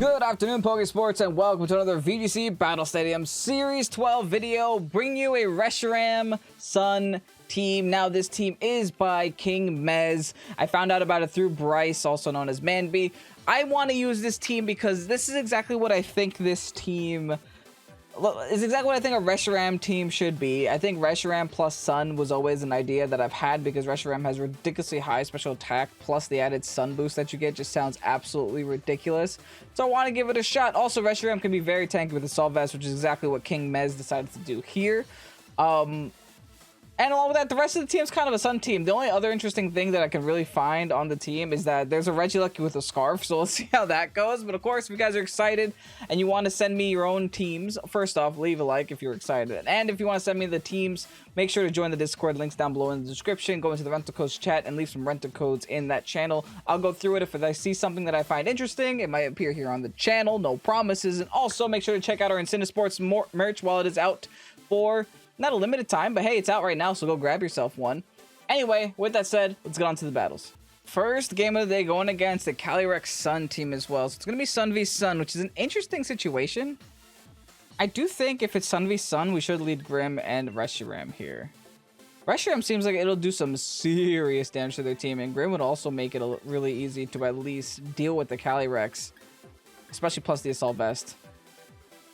Good afternoon, Pokésports, and welcome to another VGC Battle Stadium Series 12 video, bringing you a RESHIRAM Sun team. Now, this team is by KingMez. I found out about it through Bryce, also known as Manby. I want to use this team because this is exactly what I think this team is exactly what I think a RESHIRAM team should be. I think RESHIRAM plus Sun was always an idea that I've had because RESHIRAM has ridiculously high special attack, plus the added Sun boost that you get just sounds absolutely ridiculous. So I want to give it a shot. Also, RESHIRAM can be very tanky with the Assault Vest, which is exactly what KingMez decided to do here. And along with that, the rest of the team is kind of a Sun team. The only other interesting thing that I can really find on the team is that there's a Regieleki with a scarf, so we'll see how that goes. But of course, if you guys are excited and you want to send me your own teams, first off, leave a like if you're excited. And if you want to send me the teams, make sure to join the Discord. Links down below in the description. Go into the rental codes chat and leave some rental codes in that channel. I'll go through it. If I see something that I find interesting, it might appear here on the channel. No promises. And also, make sure to check out our Sports merch while it is out for not a limited time, but hey, it's out right now, so go grab yourself one. Anyway, with that said, let's get on to the battles. First game of the day going against the Calyrex Sun team as well. So it's going to be Sun v Sun, which is an interesting situation. I do think if it's Sun v Sun, we should lead Grim and RESHIRAM here. RESHIRAM seems like it'll do some serious damage to their team, and Grim would also make it really easy to at least deal with the Calyrex, especially plus the Assault Vest.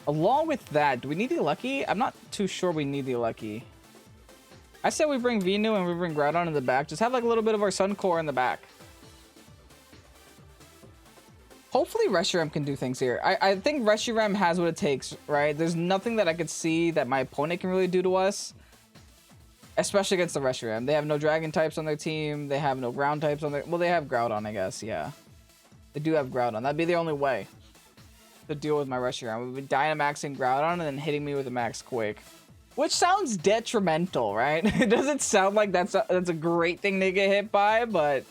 Along with that, do we need the Regieleki? I'm not too sure we need the Regieleki. I said we bring Venu and we bring Groudon in the back. Just have like a little bit of our Sun Core in the back. Hopefully RESHIRAM can do things here. I think RESHIRAM has what it takes, right? There's nothing that I could see that my opponent can really do to us. Especially against the RESHIRAM. They have no Dragon types on their team. They have no Ground types on their... Well, they have Groudon, I guess, yeah. They do have Groudon. That'd be the only way to deal with my RESHIRAM. We've been Dynamaxing Groudon and then hitting me with a Max Quake, which sounds detrimental, right? It doesn't sound like that's a great thing to get hit by, but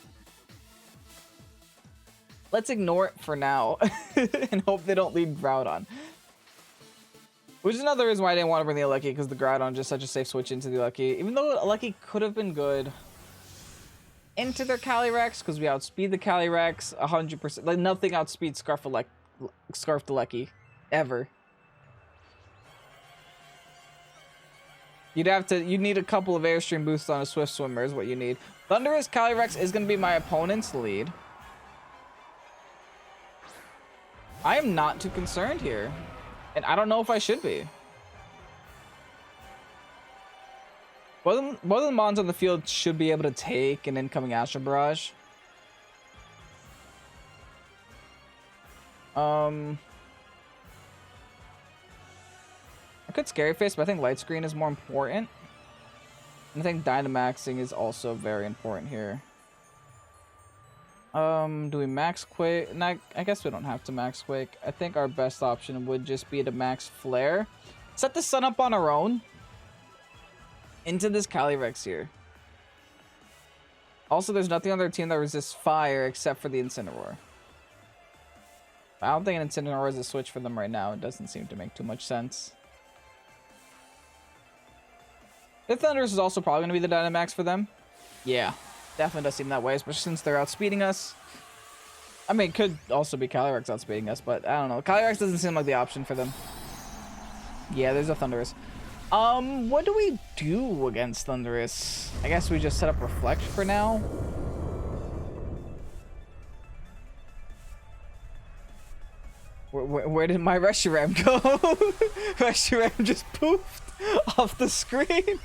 let's ignore it for now and hope they don't lead Groudon. Which is another reason why I didn't want to bring the Regieleki, because the Groudon is just such a safe switch into the Regieleki. Even though Regieleki could have been good into their Calyrex, because we outspeed the Calyrex 100%. Like, nothing outspeeds Regieleki ever. You'd need a couple of Airstream boosts on a Swift Swimmer is what you need. Thunderous Calyrex is going to be my opponent's lead. I am not too concerned here, and I don't know if I should be. Both of the Mons on the field should be able to take an incoming Astral Barrage. I could Scary Face, but I think Light Screen is more important. And I think Dynamaxing is also very important here. Do we Max Quake? No, I guess we don't have to Max Quake. I think our best option would just be to Max Flare. Set the Sun up on our own into this Calyrex here. Also, there's nothing on their team that resists fire except for the Incineroar. I don't think an Incineroar is a switch for them right now. It doesn't seem to make too much sense. The Thundurus is also probably going to be the Dynamax for them. Yeah, definitely does seem that way, especially since they're outspeeding us. I mean, it could also be Calyrex outspeeding us, but I don't know. Calyrex doesn't seem like the option for them. Yeah, there's a Thundurus. What do we do against Thundurus? I guess we just set up Reflect for now. Where did my RESHIRAM go? RESHIRAM just poofed off the screen.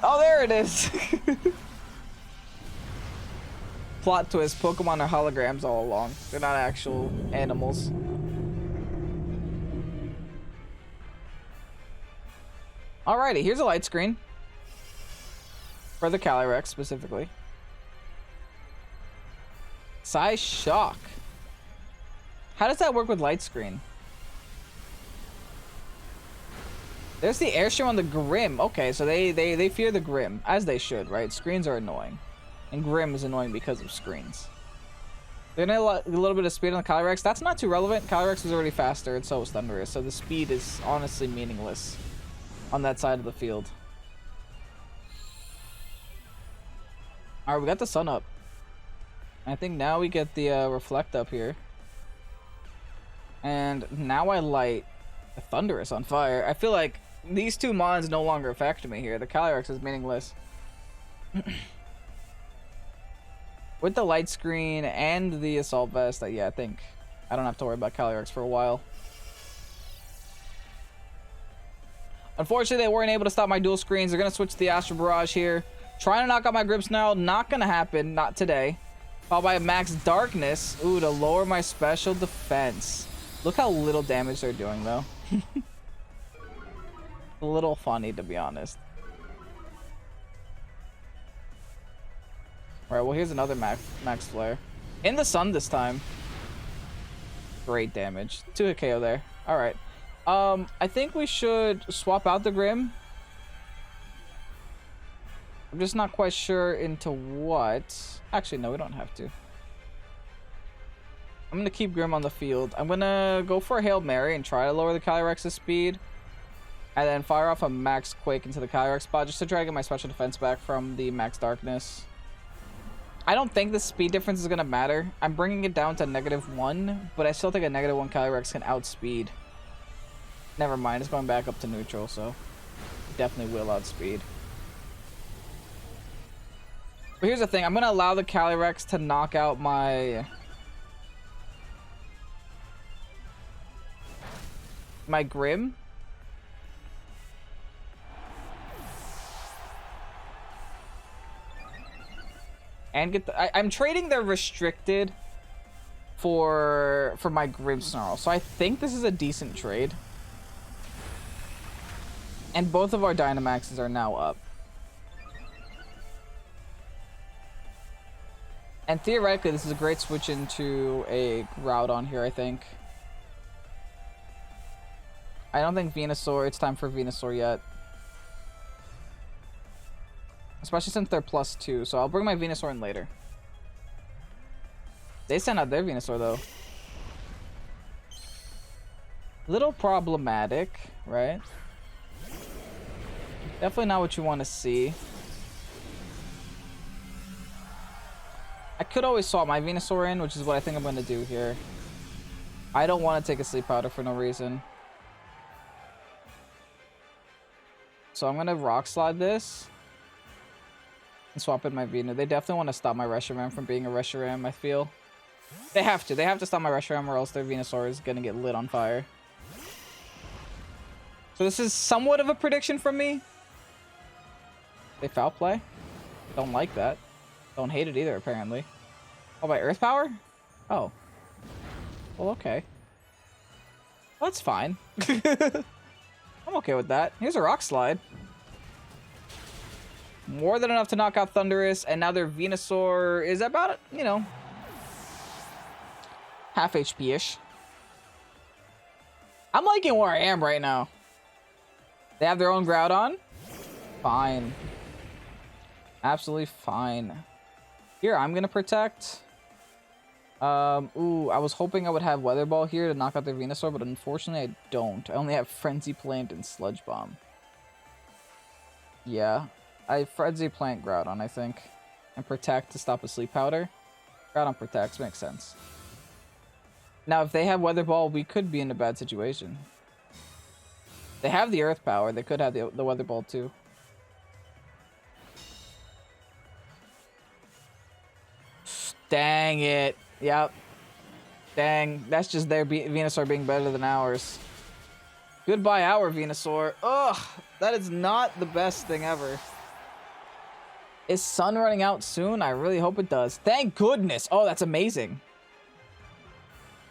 Oh, there it is. Plot twist, Pokemon are holograms all along. They're not actual animals. Alrighty, here's a Light Screen. For the Calyrex specifically. Size Shock. How does that work with Light Screen? There's the Airstream on the Grim. Okay, so they fear the Grim, as they should, right? Screens are annoying. And Grim is annoying because of screens. They're gonna a little bit of speed on the Calyrex. That's not too relevant. Calyrex was already faster, and so was Thundurus. So the speed is honestly meaningless on that side of the field. Alright, we got the Sun up. I think now we get the Reflect up here. And now I light the Thunderous on fire. I feel like these two mons no longer affect me here. The Calyrex is meaningless. With the light screen and the Assault Vest, yeah, I think I don't have to worry about Calyrex for a while. Unfortunately, they weren't able to stop my dual screens. They're going to switch to the Astral Barrage here. Trying to knock out my Grip Snarl. Not going to happen. Not today. Followed by a Max Darkness. Ooh, to lower my special defense. Look how little damage they're doing, though. A little funny, to be honest. Alright, well, here's another Max Flare. In the sun this time. Great damage. 2-hit KO there. Alright. I think we should swap out the Grim. I'm just not quite sure into what. Actually, no, we don't have to. I'm going to keep Grim on the field. I'm going to go for a Hail Mary and try to lower the Calyrex's speed. And then fire off a Max Quake into the Calyrex spot just to try to get my special defense back from the Max Darkness. I don't think the speed difference is going to matter. I'm bringing it down to -1, but I still think a -1 Calyrex can outspeed. Never mind, it's going back up to neutral, so definitely will outspeed. But here's the thing, I'm going to allow the Calyrex to knock out my Grim. And get the, I'm trading the Restricted for my Grim Snarl, so I think this is a decent trade. And both of our Dynamaxes are now up. And theoretically, this is a great switch into a Groudon here, I think. I don't think Venusaur, it's time for Venusaur yet. Especially since they're +2, so I'll bring my Venusaur in later. They sent out their Venusaur, though. Little problematic, right? Definitely not what you want to see. I could always swap my Venusaur in, which is what I think I'm going to do here. I don't want to take a Sleep Powder for no reason. So I'm going to Rock Slide this. And swap in my Venu. They definitely want to stop my Reshiram from being a Reshiram, I feel. They have to. They have to stop my Reshiram or else their Venusaur is going to get lit on fire. So this is somewhat of a prediction from me. They foul play. Don't like that. Don't hate it either, apparently. Oh, by Earth Power? Oh. Well, okay. Well, that's fine. I'm okay with that. Here's a Rock Slide. More than enough to knock out Thunderous, and now their Venusaur is about, you know, half HP-ish. I'm liking where I am right now. They have their own Groudon. Fine. Absolutely fine. Here, I'm gonna protect. Ooh, I was hoping I would have Weather Ball here to knock out their Venusaur, but unfortunately I don't. I only have Frenzy Plant and Sludge Bomb. Yeah. I Frenzy Plant Groudon, I think. And Protect to stop a Sleep Powder. Groudon protects, makes sense. Now, if they have Weather Ball, we could be in a bad situation. They have the Earth Power. They could have the Weather Ball, too. Dang it. Yep. Dang. That's just their Venusaur being better than ours. Goodbye, our Venusaur. Ugh. That is not the best thing ever. Is Sun running out soon? I really hope it does. Thank goodness. Oh, that's amazing.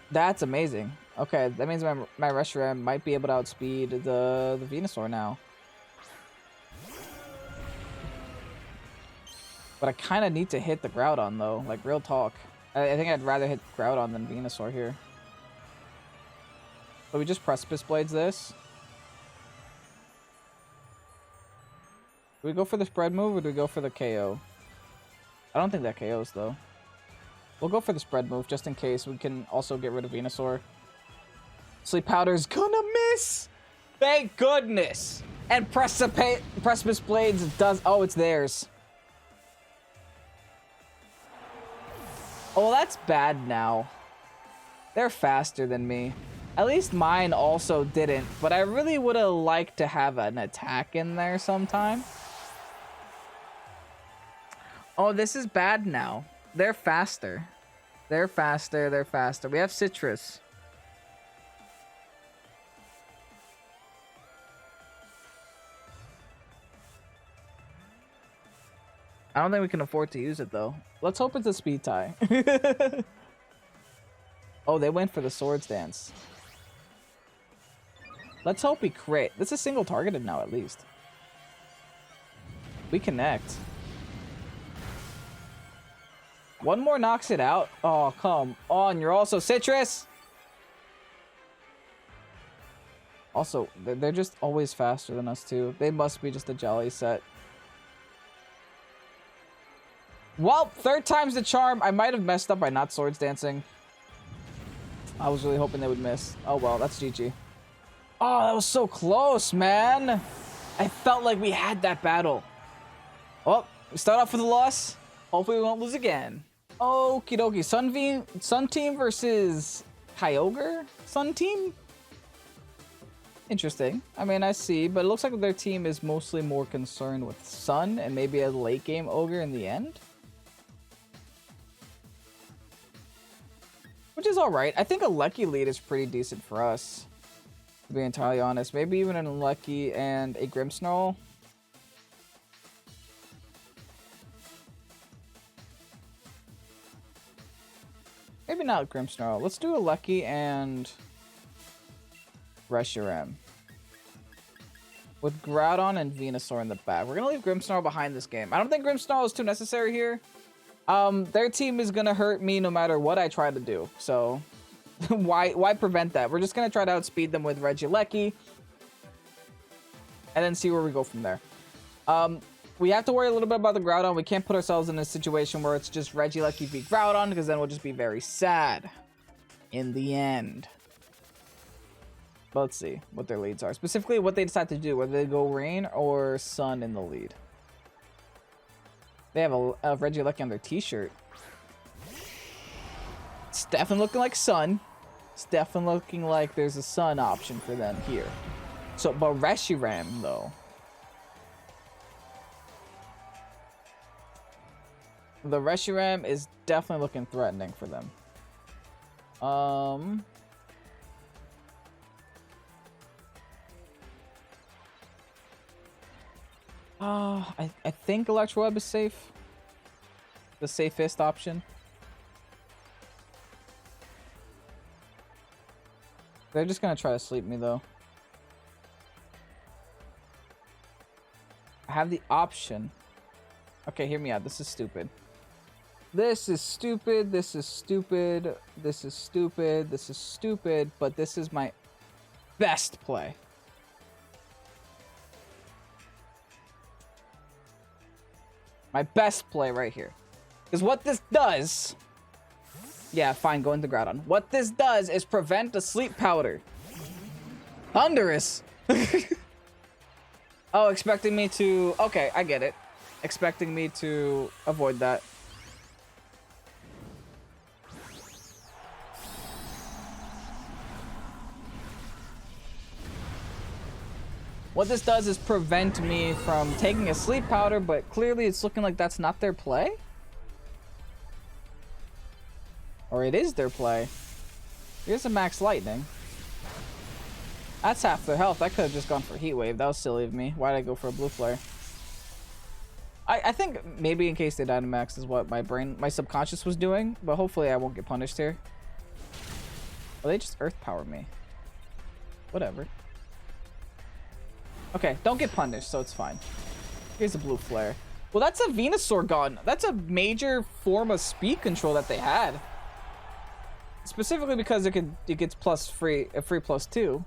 That's amazing. Okay, that means my Reshiram might be able to outspeed the Venusaur now. But I kind of need to hit the Groudon, though. Like, real talk. I think I'd rather hit Groudon than Venusaur here. So we just Precipice Blades this. Do we go for the spread move or do we go for the KO? I don't think that KOs, though. We'll go for the spread move just in case. We can also get rid of Venusaur. Sleep Powder's gonna miss! Thank goodness! And Precipice Blades does... Oh, it's theirs. Oh, that's bad now. They're faster than me. At least mine also didn't, but I really would have liked to have an attack in there sometime. Oh, this is bad now. They're faster. They're faster. They're faster. We have Sitrus. I don't think we can afford to use it, though. Let's hope it's a speed tie. Oh, they went for the Swords Dance. Let's hope we crit. This is single targeted now, at least. We connect. One more knocks it out. Oh, come on. You're also Sitrus. Also, they're just always faster than us, too. They must be just a jelly set. Well, third time's the charm. I might have messed up by not Swords Dancing. I was really hoping they would miss. Oh, well, that's GG. Oh, that was so close, man. I felt like we had that battle. Well, we start off with a loss. Hopefully we won't lose again. Okie dokie. Sun Team versus Kyogre Sun Team? Interesting. I mean, I see, but it looks like their team is mostly more concerned with Sun and maybe a late game Ogre in the end. Which is alright. I think a Lucky lead is pretty decent for us, to be entirely honest. Maybe even an Lucky and a Grimmsnarl. Maybe not Grimmsnarl. Let's do a Lucky and RESHIRAM. With Groudon and Venusaur in the back. We're going to leave Grimmsnarl behind this game. I don't think Grimmsnarl is too necessary here. Their team is going to hurt me no matter what I try to do. So, why prevent that? We're just going to try to outspeed them with Regieleki. And then see where we go from there. We have to worry a little bit about the Groudon. We can't put ourselves in a situation where it's just Regieleki v Groudon, because then we'll just be very sad in the end. But let's see what their leads are. Specifically, what they decide to do. Whether they go Rain or Sun in the lead. They have a Regieleki on their t-shirt. It's definitely looking like Sun. It's definitely looking like there's a Sun option for them here. So, but RESHIRAM, though. The RESHIRAM is definitely looking threatening for them. I think Electroweb is safe. The safest option. They're just gonna try to sleep me, though. I have the option. Okay, hear me out. This is stupid. This is stupid. This is stupid. This is stupid. This is stupid. But this is my best play. My best play right here. Because what this does... Yeah, fine, go into Groudon. What this does is prevent the sleep powder. Thunderous! Oh, expecting me to... Okay, I get it. Expecting me to avoid that. What this does is prevent me from taking a sleep powder, but clearly it's looking like that's not their play. Or it is their play. Here's a Max Lightning. That's half their health. I could have just gone for Heat Wave. That was silly of me. Why did I go for a blue flare? I think maybe in case they Dynamax is what my subconscious was doing, but hopefully I won't get punished here. Well, they just Earth Power me. Whatever. Okay, don't get punished, so it's fine. Here's a blue flare. Well, that's a Venusaur gone. That's a major form of speed control that they had. Specifically because it gets plus free, a free +2.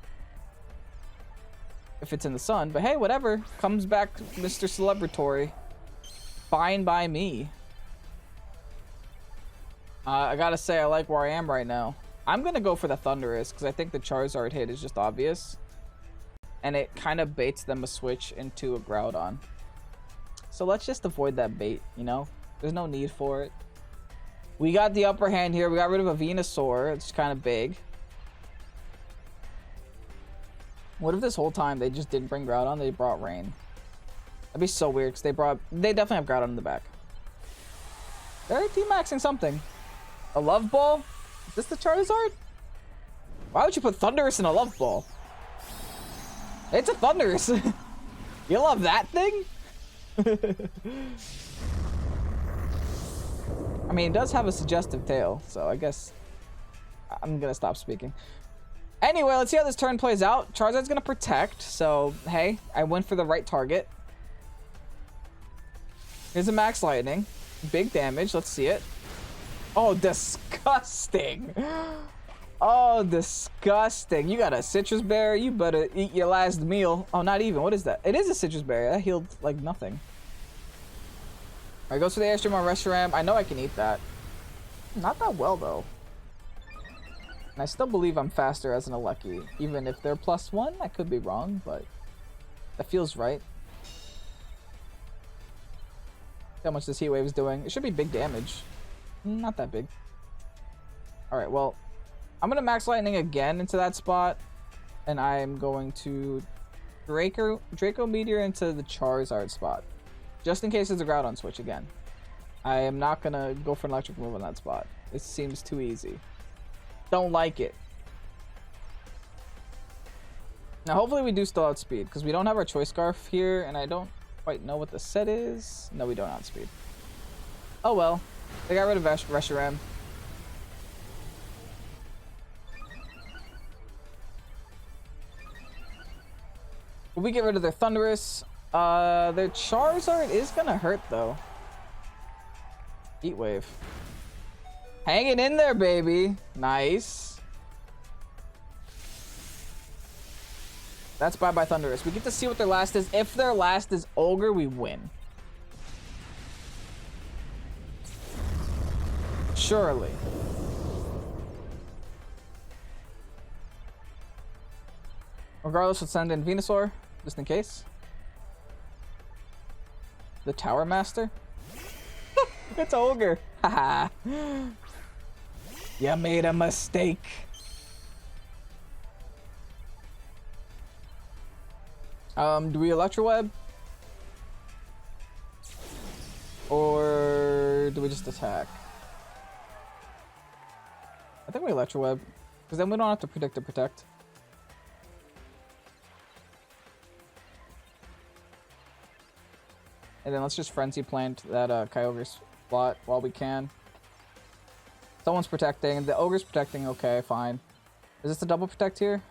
If it's in the sun. But hey, whatever. Comes back Mr. Celebratory. Fine by me. I gotta say, I like where I am right now. I'm gonna go for the Thunderous, because I think the Charizard hit is just obvious. And it kind of baits them a switch into a Groudon. So let's just avoid that bait, you know? There's no need for it. We got the upper hand here. We got rid of a Venusaur. It's kind of big. What if this whole time they just didn't bring Groudon? They brought Rain. That'd be so weird because they definitely have Groudon in the back. They're T-maxing something. A Love Ball? Is this the Charizard? Why would you put Thundurus in a Love Ball? It's a Thundurus. You love that thing? I mean, it does have a suggestive tail, so I guess I'm gonna stop speaking. Anyway, let's see how this turn plays out. Charizard's gonna protect, so hey, I went for the right target. Here's a Max Lightning. Big damage, let's see it. Oh, disgusting. Oh, disgusting. You got a Sitrus berry, you better eat your last meal. Oh, not even, what is that? It is a Sitrus berry, that healed like nothing. Alright, goes for the Airstream on Reshiram. I know I can eat that. Not that well, though. And I still believe I'm faster as an Regieleki. Even if they're +1, I could be wrong, but that feels right. How much this Heat Wave is doing. It should be big damage. Not that big. Alright, well, I'm going to Max Lightning again into that spot. And I'm going to Draco Meteor into the Charizard spot. Just in case there's a Groudon switch again. I am not going to go for an electric move on that spot. It seems too easy. Don't like it. Now, hopefully we do still outspeed, because we don't have our Choice Scarf here, and I don't quite know what the set is. No, we don't outspeed. Oh well. They got rid of Reshiram. Will we get rid of their Thundurus? Their Charizard is gonna hurt though. Heat Wave. Hanging in there, baby. Nice. That's bye-bye Thundurus. We get to see what their last is. If their last is Ogre, we win. Surely. Regardless, let's send in Venusaur, just in case. The Tower Master? It's Ogre. Haha. You made a mistake. Do we Electro Web? Or do we just attack? I think we Electro Web, because then we don't have to predict or protect. And then let's just Frenzy Plant that Kyogre's spot while we can. Someone's protecting. The Ogre's protecting. Okay, fine. Is this the double protect here?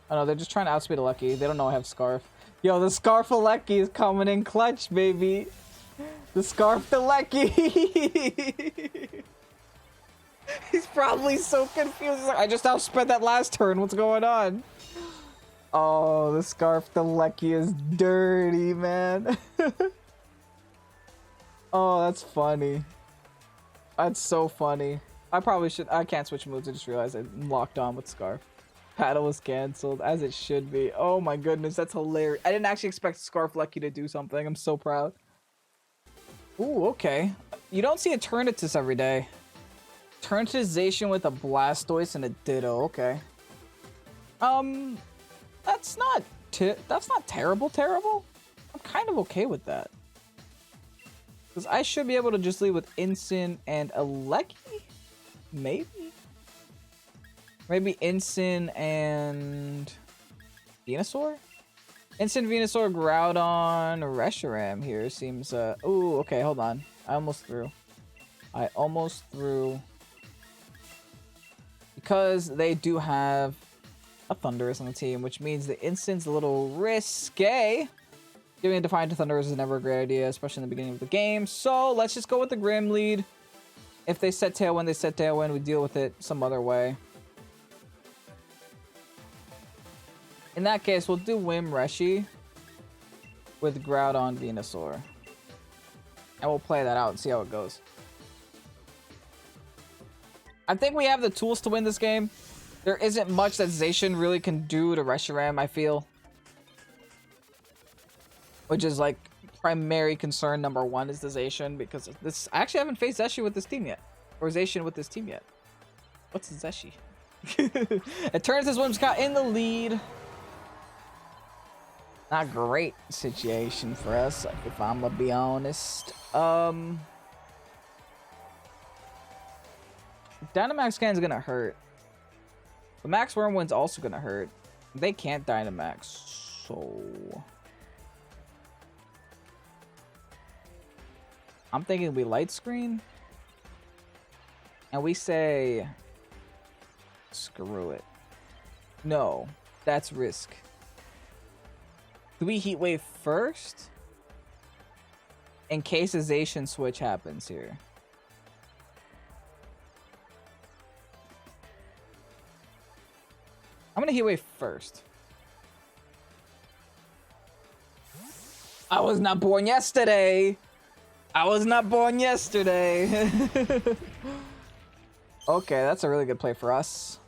Oh no, they're just trying to outspeed Regieleki. They don't know I have Scarf. Yo, the Scarf Regieleki is coming in clutch, baby. The Scarf Regieleki. He's probably so confused. He's like, I just outspent that last turn. What's going on? Oh, the Scarf Regieleki is dirty, man. Oh, that's funny. That's so funny. I probably should. I can't switch moves. I just realized I'm locked on with Scarf. Paddle was canceled, as it should be. Oh my goodness, that's hilarious. I didn't actually expect Scarf Regieleki to do something. I'm so proud. Ooh, okay. You don't see a Eternatus every day. Turnitization with a Blastoise and a Ditto. Okay. That's not terrible. I'm kind of okay with that. Because I should be able to just lead with Incin and Regieleki? Maybe? Maybe Incin and Venusaur? Incin, Venusaur, Groudon, Reshiram here seems, ooh, okay, hold on. I almost threw. Because they do have a Thundurus on the team, which means the Incin's a little risque. Giving a Defiant to Thundurus is never a great idea, especially in the beginning of the game. So let's just go with the Grim lead. If they set Tailwind, they set Tailwind. We deal with it some other way. In that case, we'll do Whim Reshi with Groudon Venusaur. And we'll play that out and see how it goes. I think we have the tools to win this game. There isn't much that Zacian really can do to Reshiram, I feel. Which is like primary concern number one is the Zacian, because this I actually haven't faced Eshu with this team yet. or Zacian with this team yet. What's Zeshi? Eternatus Whimsicott in the lead. Not great situation for us, if I'm gonna be honest. Dynamax Cannon's gonna hurt. The Max Wormwind's also gonna hurt. They can't Dynamax, so I'm thinking we Light Screen and we say screw it. No, that's risk. Do we Heat Wave first in case a Zacian switch happens here? I'm gonna Heat Wave first. I was not born yesterday. I was not born yesterday. Okay, that's a really good play for us.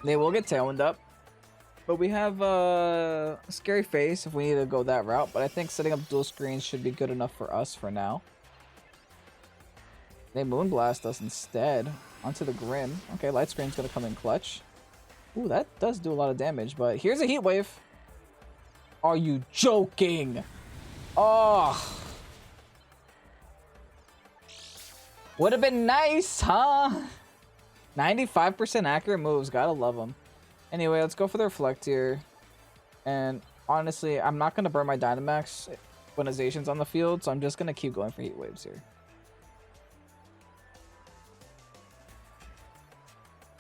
They will get Tailwind up. But we have a Scary Face if we need to go that route. But I think setting up dual screens should be good enough for us for now. They Moonblast us instead. Onto the Grim. Okay, Light Screen's gonna come in clutch. Ooh, that does do a lot of damage, but here's a Heat Wave. Are you joking? Oh. Would have been nice, huh? 95% accurate moves. Gotta love them. Anyway, let's go for the Reflect here. And honestly, I'm not going to burn my Dynamax when Zacian's on the field, so I'm just going to keep going for Heat Waves here.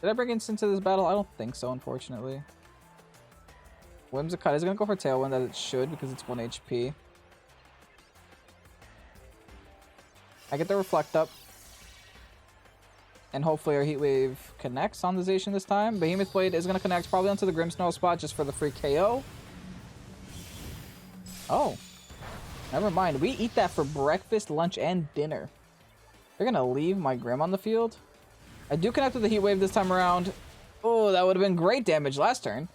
Did I bring Instant into this battle? I don't think so, unfortunately. Whimsicott is going to go for Tailwind, as it should, because it's 1 HP. I get the Reflect up. And hopefully our Heat Wave connects on the Zacian this time. Behemoth Blade is going to connect probably onto the Grimmsnarl spot just for the free KO. Oh. Never mind. We eat that for breakfast, lunch, and dinner. They're going to leave my Grim on the field. I do connect with the Heat Wave this time around. Oh, that would have been great damage last turn.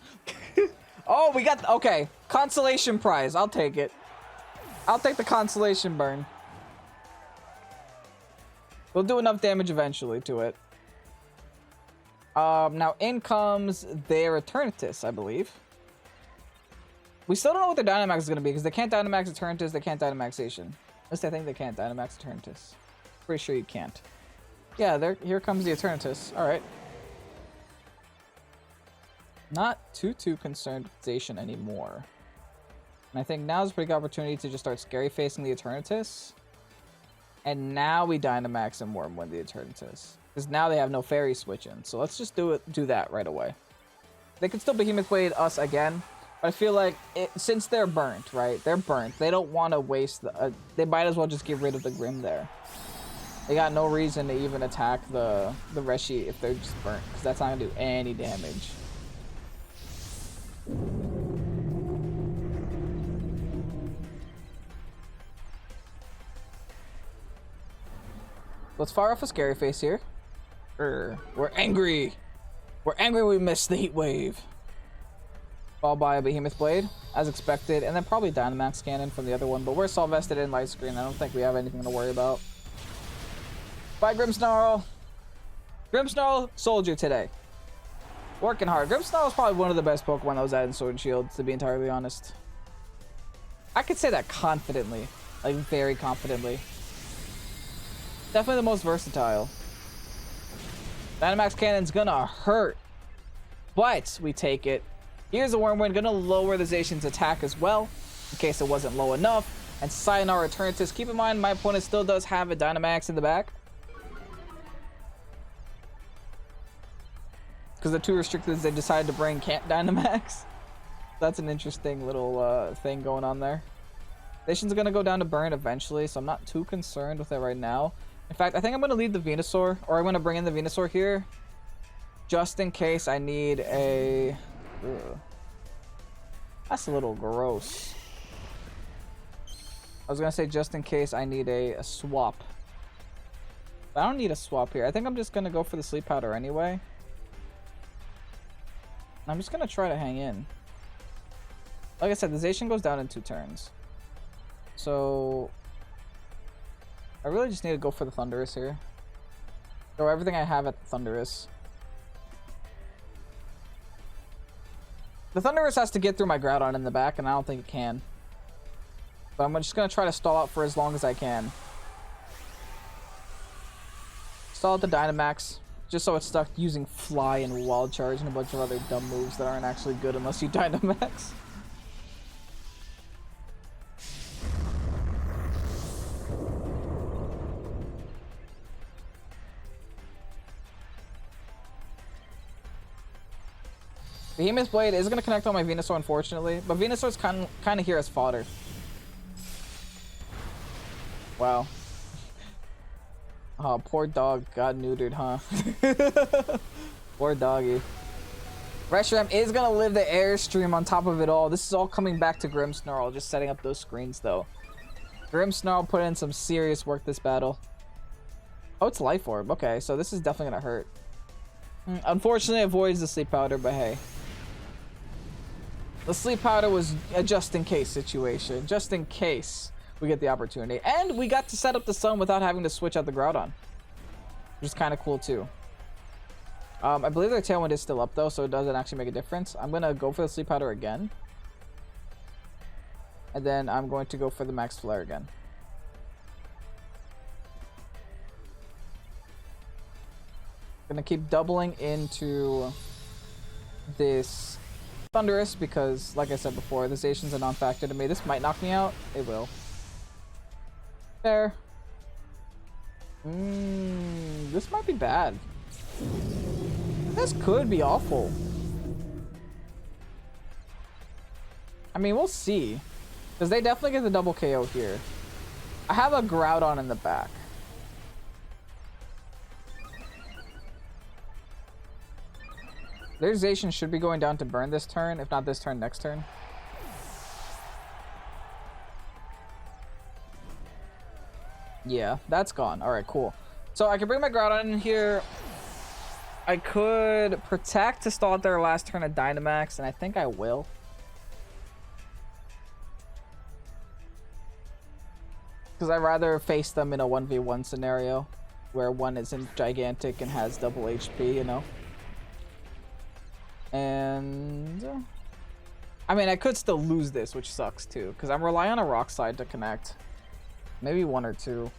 Oh, we got... Okay. Consolation prize. I'll take it. I'll take the consolation burn. We'll do enough damage eventually to it. Now in comes their Eternatus, I believe. We still don't know what their Dynamax is going to be because they can't Dynamax Eternatus, they can't Dynamax Zacian. At least I think they can't Dynamax Eternatus. Pretty sure you can't. Yeah, here comes the Eternatus. Alright. Not too concerned with Zacian anymore. And I think now's a pretty good opportunity to just start Scary Facing the Eternatus. And now we Dynamax and Wormwind the Eternatus. Because now they have no Fairy switch in. So let's just do that right away. They can still Behemoth Blade us again. But I feel like, since they're burnt, right? They're burnt. They don't want to waste the... they might as well just get rid of the Grim there. They got no reason to even attack the Reshi if they're just burnt. Because that's not going to do any damage. Let's fire off a Scary Face here. We're angry. We're angry we missed the Heat Wave. Followed by a Behemoth Blade, as expected. And then probably Dynamax Cannon from the other one. But we're all vested in Light Screen. I don't think we have anything to worry about. Bye, Grimmsnarl. Grimmsnarl, Soldier today. Working hard. Grimmsnarl is probably one of the best Pokemon that was added in Sword and Shield, to be entirely honest. I could say that confidently. Like, very confidently. Definitely the most versatile. Dynamax Cannon's gonna hurt. But we take it. Here's a Wormwind, gonna lower the Zacian's attack as well, in case it wasn't low enough. And Sayonara Eternatus. Keep in mind, my opponent still does have a Dynamax in the back. Because the two restricteds they decided to bring can't Dynamax. That's an interesting little thing going on there. Zacian's gonna go down to burn eventually, so I'm not too concerned with it right now. In fact, I think I'm gonna leave the Venusaur, or I'm gonna bring in the Venusaur here, just in case I need a... Ugh. That's a little gross. I was gonna say just in case I need a swap. But I don't need a swap here. I think I'm just gonna go for the Sleep Powder anyway. I'm just gonna try to hang in. Like I said, the Zacian goes down in 2 turns. So... I really just need to go for the Thundurus here. Throw everything I have at the Thunderous. The Thunderous has to get through my Groudon in the back, and I don't think it can. But I'm just going to try to stall out for as long as I can. Stall out the Dynamax, just so it's stuck using Fly and Wild Charge and a bunch of other dumb moves that aren't actually good unless you Dynamax. Precipice Blade is going to connect on my Venusaur, unfortunately, but Venusaur's kind of here as fodder. Wow. Oh, poor dog got neutered, huh? Poor doggy. RESHIRAM is going to live the Airstream on top of it all. This is all coming back to Grimmsnarl, just setting up those screens, though. Grimmsnarl put in some serious work this battle. Oh, it's Life Orb. Okay, so this is definitely going to hurt. Unfortunately, avoids the Sleep Powder, but hey. The Sleep Powder was a just-in-case situation. Just in case we get the opportunity. And we got to set up the Sun without having to switch out the Groudon. Which is kind of cool, too. I believe their Tailwind is still up, though, so it doesn't actually make a difference. I'm going to go for the Sleep Powder again. And then I'm going to go for the Max Flare again. Gonna keep doubling into this Thunderous because, like I said before, the Zacian's a non-factor to me. This might knock me out. It will. There. This might be bad. This could be awful. I mean, we'll see. Because they definitely get the double KO here. I have a Groudon in the back. Their Zacian should be going down to burn this turn. If not this turn, next turn. Yeah, that's gone. Alright, cool. So I can bring my Groudon in here. I could protect to stall out their last turn of Dynamax, and I think I will. Because I'd rather face them in a 1v1 scenario where one isn't gigantic and has double HP, you know? And I mean, I could still lose this, which sucks too, because I'm relying on a Rock Slide to connect. Maybe one or two.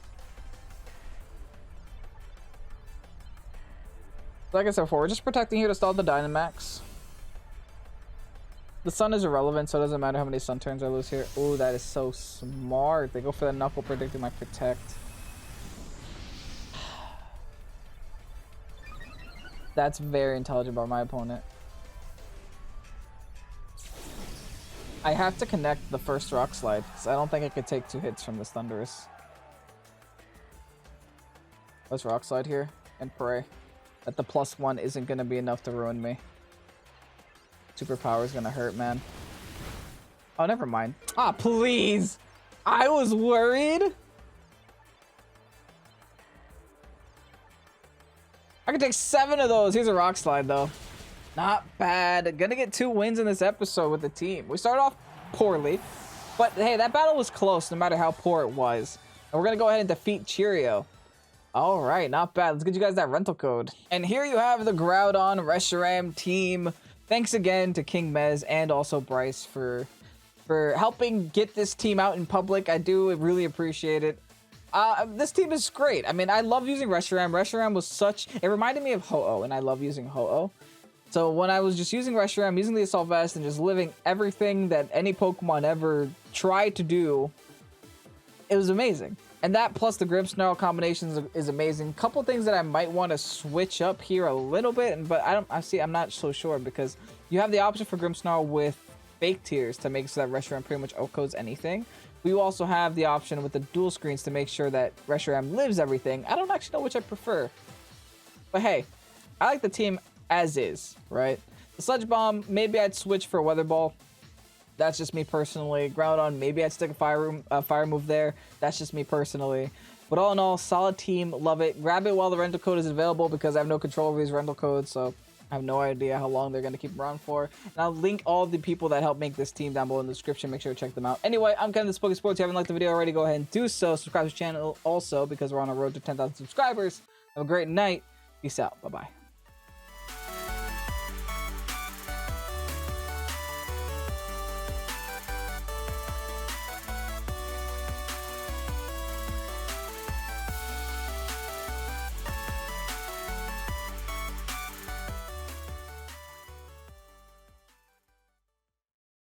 Like I said before, we're just protecting here to stall the Dynamax. The Sun is irrelevant, so it doesn't matter how many Sun turns I lose here. Oh, that is so smart. They go for the Knuckle, predicting my Protect. That's very intelligent by my opponent. I have to connect the first Rock Slide, because I don't think I could take 2 hits from this Thunderous. Let's Rock Slide here, and pray that the +1 isn't going to be enough to ruin me. Superpower is going to hurt, man. Oh, never mind. Ah, please! I was worried! I can take 7 of those. Here's a Rock Slide, though. Not bad. Gonna get 2 wins in this episode with the team. We started off poorly, but hey, that battle was close no matter how poor it was. And we're gonna go ahead and defeat Cheerio. All right, not bad. Let's get you guys that rental code. And here you have the Groudon RESHIRAM team. Thanks again to KingMez and also Bryce for helping get this team out in public. I do really appreciate it. This team is great. I mean, I love using RESHIRAM. RESHIRAM was such... It reminded me of Ho-Oh, and I love using Ho-Oh. So when I was just using RESHIRAM, using the Assault Vest, and just living everything that any Pokemon ever tried to do, it was amazing. And that plus the Grimmsnarl combinations is amazing. Couple things that I might want to switch up here a little bit, but I'm not so sure, because you have the option for Grimmsnarl with Fake Tears to make so that RESHIRAM pretty much outcodes anything. We also have the option with the dual screens to make sure that RESHIRAM lives everything. I don't actually know which I prefer. But hey, I like the team as is, right? The Sludge Bomb, maybe I'd switch for a Weather Ball. That's just me personally. Groudon, maybe I'd stick a fire move there. That's just me personally. But all in all, solid team. Love it. Grab it while the rental code is available, because I have no control over these rental codes, so I have no idea how long they're going to keep around for. And I'll link all the people that help make this team down below in the description. Make sure to check them out. Anyway, I'm KingMez Pokésports. If you haven't liked the video already, go ahead and do so. Subscribe to the channel also, because we're on a road to 10,000 subscribers. Have a great night. Peace out. Bye-bye.